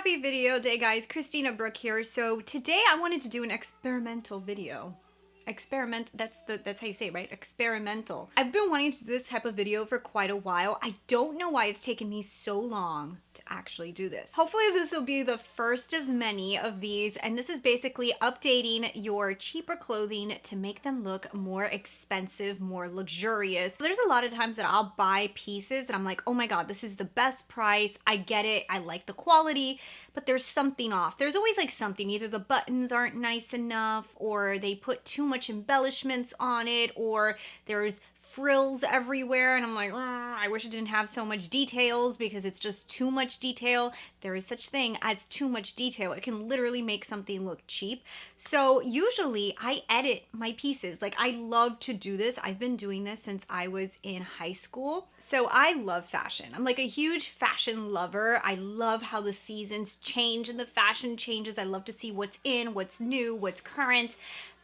Happy video day, guys. Christina, Brooke here. So today I wanted to do an experimental video. That's how you say it, right? Experimental. I've been wanting to do this type of video for quite a while. I don't know why it's taken me so long to actually do this. Hopefully this will be the first of many of these, and this is basically updating your cheaper clothing to make them look more expensive, more luxurious. There's a lot of times that I'll buy pieces and I'm like, oh my god, this is the best price. I get it. I like the quality, but there's something off. There's always like something. Either the buttons aren't nice enough, or they put too much embellishments on it, or there's frills everywhere, and I'm like, I wish it didn't have so much details because it's just too much detail. There is such thing as too much detail. It can literally make something look cheap. So usually I edit my pieces. Like, I love to do this. I've been doing this since I was in high school. So I love fashion. I'm like a huge fashion lover. I love how the seasons change and the fashion changes. I love to see what's in, what's new, what's current.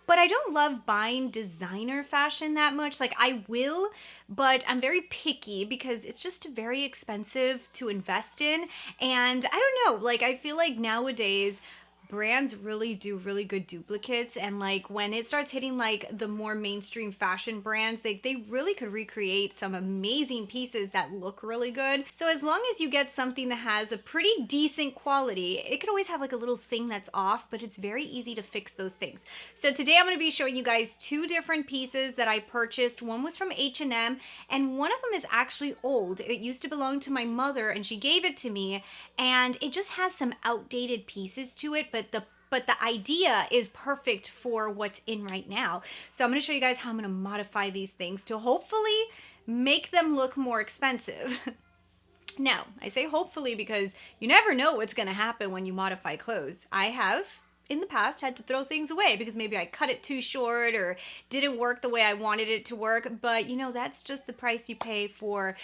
But I don't love buying designer fashion that much. Like, I will, but I'm very picky because it's just very expensive to invest in. And I don't know, like, I feel like nowadays brands really do really good duplicates, and like when it starts hitting like the more mainstream fashion brands, they really could recreate some amazing pieces that look really good. So as long as you get something that has a pretty decent quality, it could always have like a little thing that's off, but it's very easy to fix those things. So today I'm going to be showing you guys two different pieces that I purchased. One was from H&M, and one of them is actually old. It used to belong to my mother and she gave it to me, and it just has some outdated pieces to it, but the idea is perfect for what's in right now. So I'm going to show you guys how I'm going to modify these things to hopefully make them look more expensive. Now, I say hopefully because you never know what's going to happen when you modify clothes. I have in the past had to throw things away because maybe I cut it too short or didn't work the way I wanted it to work. But you know, that's just the price you pay for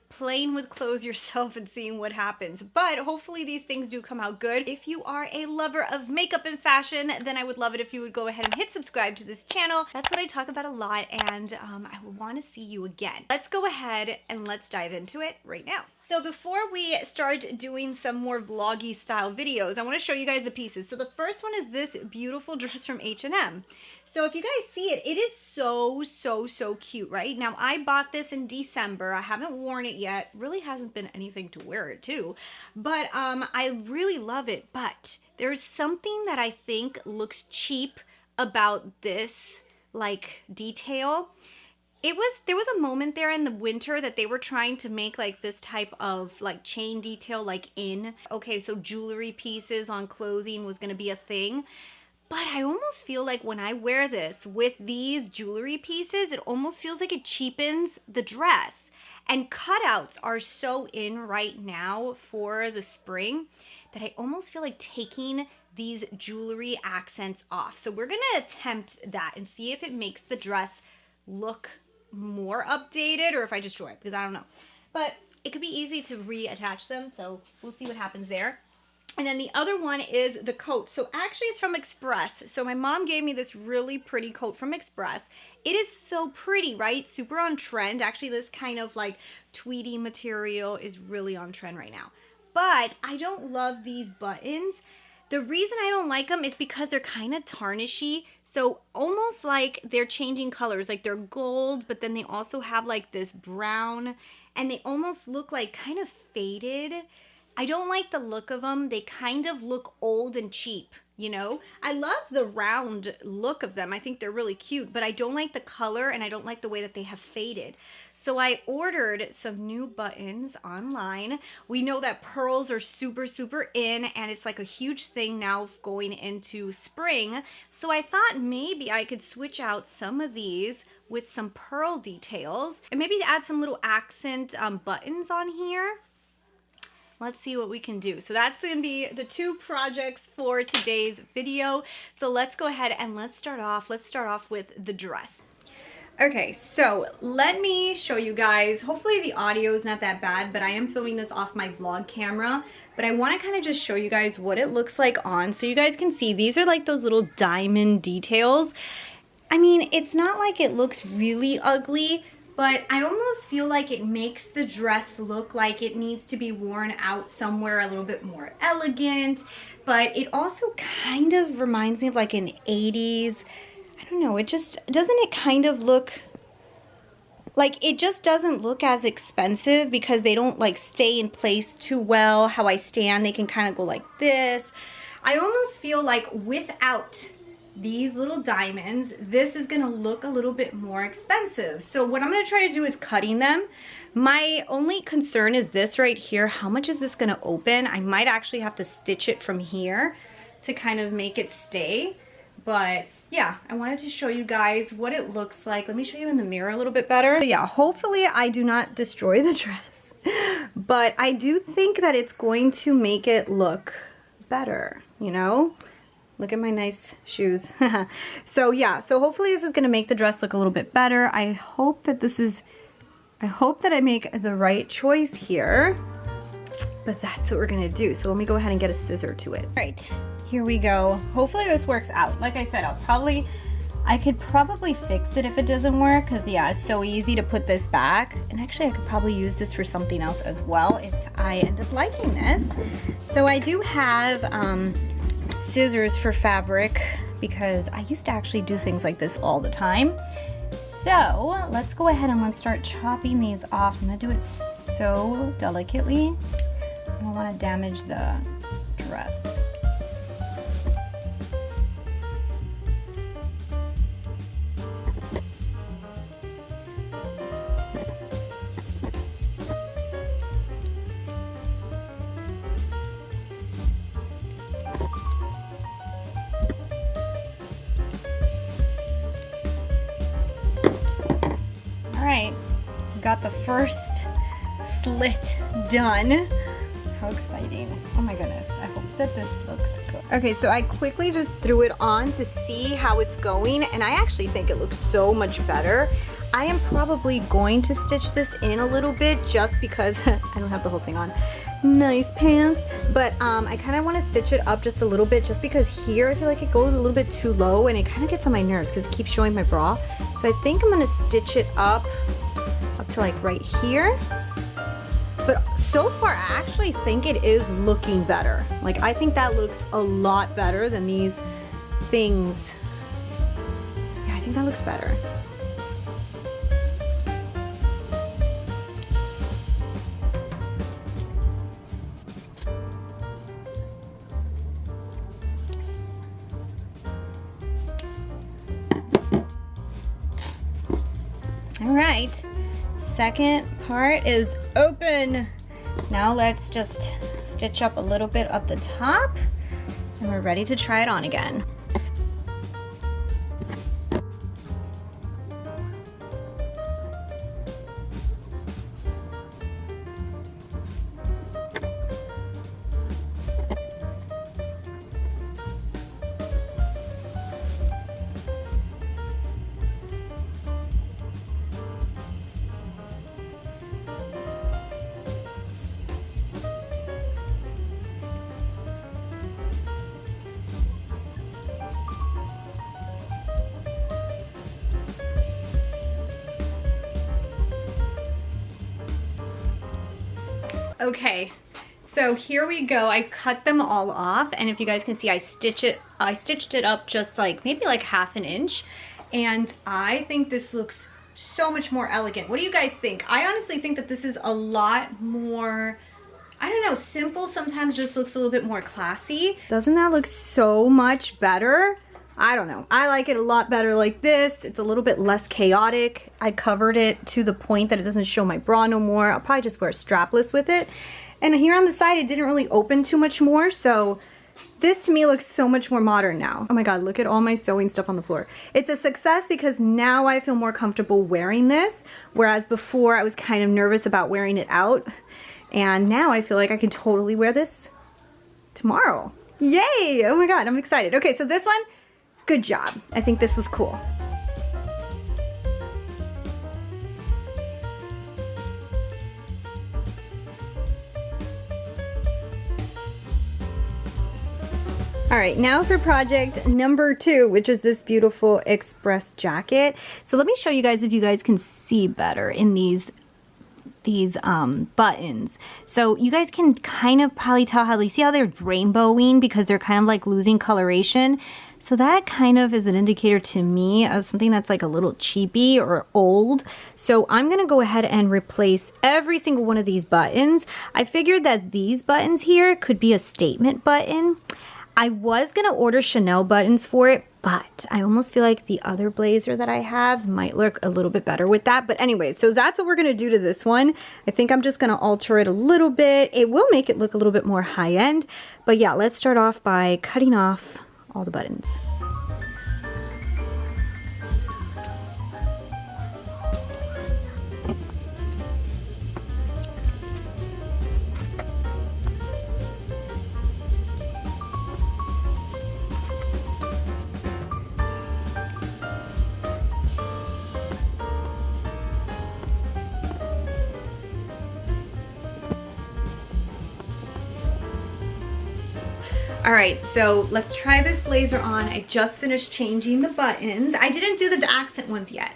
playing with clothes yourself and seeing what happens. But hopefully these things do come out good. If you are a lover of makeup and fashion, then I would love it if you would go ahead and hit subscribe to this channel. That's what I talk about a lot, and I want to see you again. Let's go ahead and let's dive into it right now. So before we start doing some more vloggy style videos, I want to show you guys the pieces. So the first one is this beautiful dress from H&M. So if you guys see it, it is so cute, right? Now, I bought this in December. I haven't worn it yet. Really hasn't been anything to wear it to, but I really love it. But there's something that I think looks cheap about this like detail. There was a moment there in the winter that they were trying to make like this type of like chain detail like in. Okay, so jewelry pieces on clothing was gonna be a thing. But I almost feel like when I wear this with these jewelry pieces, it almost feels like it cheapens the dress. And cutouts are so in right now for the spring that I almost feel like taking these jewelry accents off. So we're gonna attempt that and see if it makes the dress look more updated or if I destroy it, because I don't know. But it could be easy to reattach them, so we'll see what happens there. And then the other one is the coat. So actually it's from Express. So my mom gave me this really pretty coat from Express. It is so pretty, right? Super on trend. Actually, this kind of like tweedy material is really on trend right now. But I don't love these buttons. The reason I don't like them is because they're kind of tarnishy. So almost like they're changing colors. Like they're gold, but then they also have like this brown, and they almost look like kind of faded. I don't like the look of them. They kind of look old and cheap, you know? I love the round look of them. I think they're really cute, but I don't like the color and I don't like the way that they have faded. So I ordered some new buttons online. We know that pearls are super in, and it's like a huge thing now going into spring. So I thought maybe I could switch out some of these with some pearl details and maybe add some little accent buttons on here. Let's see what we can do. So that's going to be the two projects for today's video. So let's go ahead and let's start off with the dress. Okay, so let me show you guys. Hopefully the audio is not that bad, but I am filming this off my vlog camera. But I want to kind of just show you guys what it looks like on, so you guys can see. These are like those little diamond details. I mean, it's not like it looks really ugly, but I almost feel like it makes the dress look like it needs to be worn out somewhere a little bit more elegant, but it also kind of reminds me of like an 80s, I don't know, it just, doesn't it kind of look like, it just doesn't look as expensive because they don't like stay in place too well. How I stand, they can kind of go like this. I almost feel like without these little diamonds, this is gonna look a little bit more expensive. So what I'm gonna try to do is cutting them. My only concern is this right here. How much is this gonna open? I might actually have to stitch it from here to kind of make it stay. But yeah, I wanted to show you guys what it looks like. Let me show you in the mirror a little bit better. So yeah, hopefully I do not destroy the dress, but I do think that it's going to make it look better, you know? Look at my nice shoes. So yeah, so hopefully this is gonna make the dress look a little bit better. I hope that I make the right choice here, but that's what we're gonna do. So let me go ahead and get a scissor to it. All right, here we go. Hopefully this works out. Like I said, I could probably fix it if it doesn't work, because yeah, it's so easy to put this back. And actually I could probably use this for something else as well if I end up liking this. So I do have scissors for fabric because I used to actually do things like this all the time. So let's go ahead and let's start chopping these off. I'm gonna do it so delicately. I don't want to damage the dress. Alright, got the first slit done. How exciting. Oh my goodness, I hope that this looks good. Okay, so I quickly just threw it on to see how it's going, and I actually think it looks so much better. I am probably going to stitch this in a little bit just because I don't have the whole thing on. Nice pants, but I kind of want to stitch it up just a little bit just because here I feel like it goes a little bit too low and it kind of gets on my nerves because it keeps showing my bra. So I think I'm going to stitch it up to like right here. But so far I actually think it is looking better. Like I think that looks a lot better than these things. Yeah, I think that looks better. All right, second part is open. Now let's just stitch up a little bit up the top and we're ready to try it on again. Okay, so here we go. I cut them all off, and if you guys can see, I stitched it up just like maybe like ½ an inch, and I think this looks so much more elegant. What do you guys think? I honestly think that this is a lot more, I don't know, simple sometimes just looks a little bit more classy. Doesn't that look so much better? I don't know. I like it a lot better like this. It's a little bit less chaotic. I covered it to the point that it doesn't show my bra no more. I'll probably just wear a strapless with it. And here on the side, it didn't really open too much more. So this to me looks so much more modern now. Oh my God, look at all my sewing stuff on the floor. It's a success because now I feel more comfortable wearing this. Whereas before I was kind of nervous about wearing it out. And now I feel like I can totally wear this tomorrow. Yay! Oh my God, I'm excited. Okay, so this one, good job. I think this was cool. All right, now for project number 2, which is this beautiful express jacket. So let me show you guys if you guys can see better in these buttons. So you guys can kind of probably tell how, you see how they're rainbowing because they're kind of like losing coloration. So that kind of is an indicator to me of something that's like a little cheapy or old. So I'm gonna go ahead and replace every single one of these buttons. I figured that these buttons here could be a statement button. I was gonna order Chanel buttons for it, but I almost feel like the other blazer that I have might look a little bit better with that. But anyway, so that's what we're gonna do to this one. I think I'm just gonna alter it a little bit. It will make it look a little bit more high end. But yeah, let's start off by cutting off all the buttons. All right, so let's try this blazer on. I just finished changing the buttons. I didn't do the accent ones yet.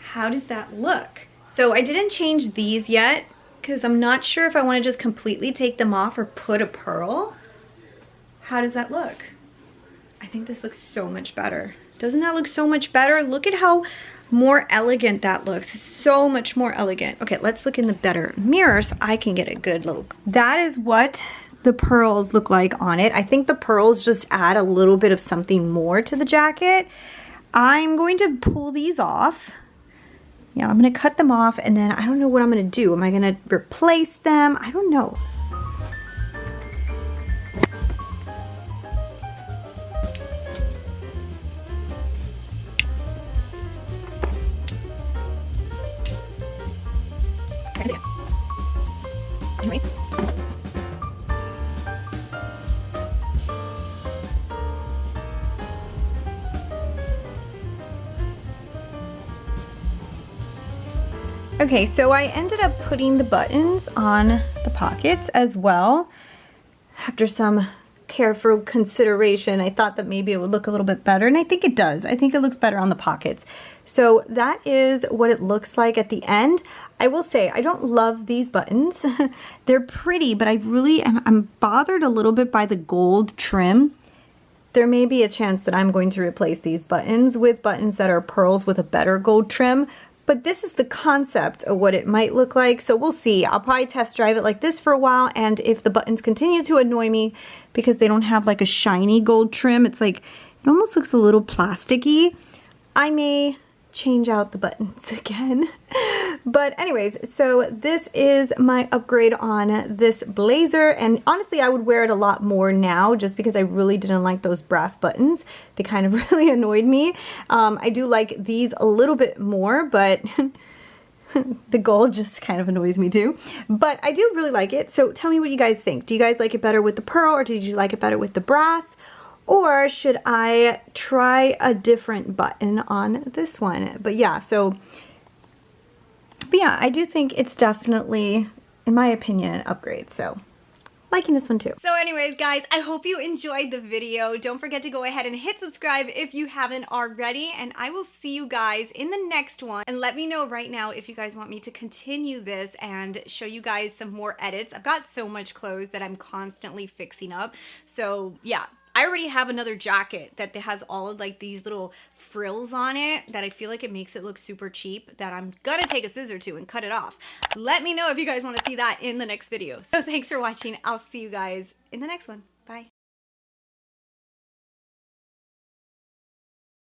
How does that look? So I didn't change these yet because I'm not sure if I want to just completely take them off or put a pearl. How does that look? I think this looks so much better. Doesn't that look so much better? Look at how more elegant that looks. So much more elegant. Okay, let's look in the better mirror so I can get a good look. That is what the pearls look like on it. I think the pearls just add a little bit of something more to the jacket. I'm going to pull these off. Yeah, I'm gonna cut them off and then I don't know what I'm gonna do. Am I gonna replace them? I don't know. Okay, so I ended up putting the buttons on the pockets as well. After some careful consideration, I thought that maybe it would look a little bit better, and I think it does. I think it looks better on the pockets. So that is what it looks like at the end. I will say, I don't love these buttons. They're pretty, but I really I'm bothered a little bit by the gold trim. There may be a chance that I'm going to replace these buttons with buttons that are pearls with a better gold trim. But this is the concept of what it might look like, so we'll see. I'll probably test drive it like this for a while, and if the buttons continue to annoy me because they don't have like a shiny gold trim, it's like, it almost looks a little plasticky, I may change out the buttons again. But anyways, so this is my upgrade on this blazer, and honestly I would wear it a lot more now just because I really didn't like those brass buttons. They kind of really annoyed me. I do like these a little bit more, but the gold just kind of annoys me too. But I do really like it, so tell me what you guys think. Do you guys like it better with the pearl, or did you like it better with the brass? Or should I try a different button on this one? But yeah, I do think it's definitely, in my opinion, an upgrade. So liking this one too. So anyways, guys, I hope you enjoyed the video. Don't forget to go ahead and hit subscribe if you haven't already, and I will see you guys in the next one. And let me know right now if you guys want me to continue this and show you guys some more edits. I've got so much clothes that I'm constantly fixing up. So yeah, I already have another jacket that has all of like these little frills on it that I feel like it makes it look super cheap, that I'm gonna take a scissor to and cut it off. Let me know if you guys want to see that in the next video. So thanks for watching. I'll see you guys in the next one. Bye.